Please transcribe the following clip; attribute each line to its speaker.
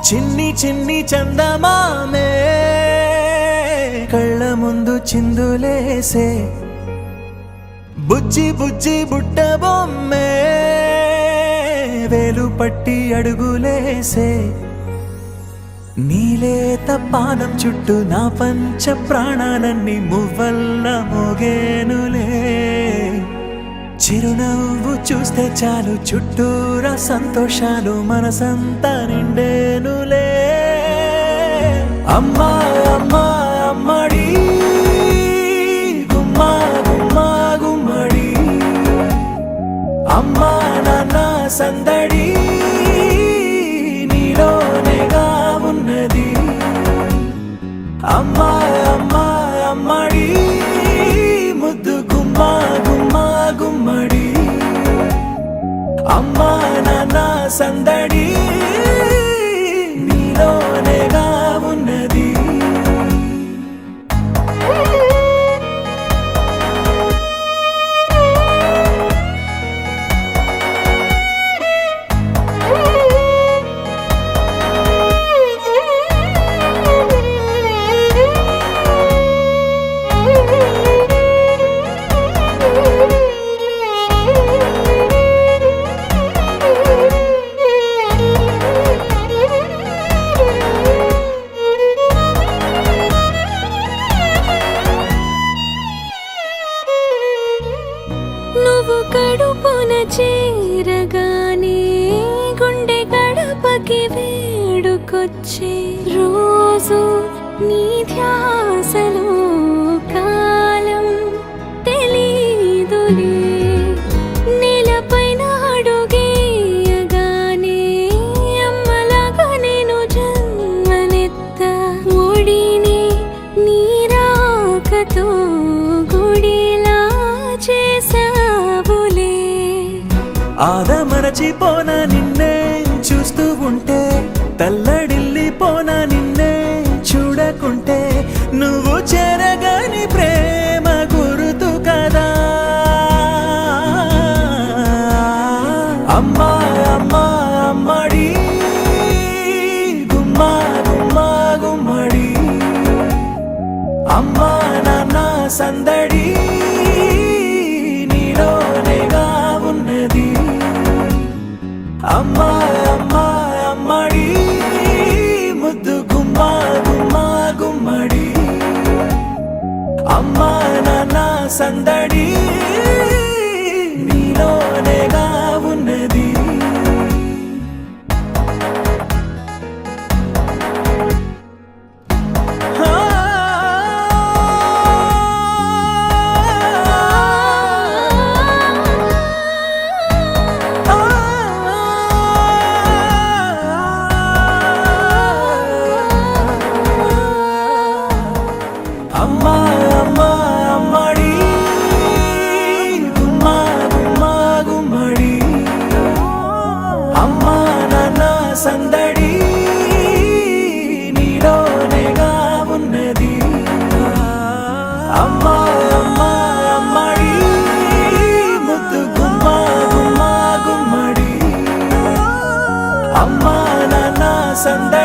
Speaker 1: చిన్ని చిన్ని చందమామే కళ్ళ ముందు చిందులేసే బుజ్జి బుజ్జి బుట్ట బొమ్మే వేలు పట్టి అడుగులేసే నీలేత పానం చుట్టూ నా పంచ ప్రాణాలన్నీ మువ్వల్ల మోగేనులే చిరునవ్వు చూస్తే చాలు చుట్టూరా సంతోషాలు మనసంతా నిండేనులే అమ్మా అమ్మా అమ్మడి గుమ్మా గుమ్మా గుమ్మడి అమ్మా నాన్న సందడి నీలోనేగా ఉన్నది అమ్మా అమ్మా అమ్మడి ముద్దు గుమ్మా గుమ్మా గుమ్మడి అమ్మా నాన్న సందడి నీలోనేగా ఉన్నది
Speaker 2: నువ్వు కడుపున చేరగానే గుండె గడపకి వేడుకొచ్చే రోజు నీ ధ్యాసలో కాలం తెలీదులే నేలపైన అడుగేయగానే అమ్మలాగా నేను జన్మనెత్త ఒడిని నీ రాకతో గుడిలా చేసావులే
Speaker 1: ఆదమరచిపోన నిన్నే చూస్తూ ఉంటే తల్లడిల్లిపోన నిన్నే చూడకుంటే నువ్వు చెరగని ప్రేమ గుర్తు కదా అమ్మా అమ్మా అమ్మడి గుమ్మా గుమ్మా గుమ్మడి అమ్మా నాన్న సందడి నీలోనేగా ఉన్నది అమ్మా అమ్మా అమ్మడి ముద్దు గుమ్మా గుమ్మా గుమ్మడి అమ్మా నాన్న సందడి నీలోనేగా ఉన్నది అమ్మా అమ్మా అమ్మడి గుమ్మా గుమ్మా గుమ్మడి అమ్మా నాన్న సందడి నీలోనేగా ఉన్నది అమ్మా అమ్మా అమ్మడి ముద్దు గుమ్మా గుమ్మా గుమ్మడి అమ్మా నాన్న సందడి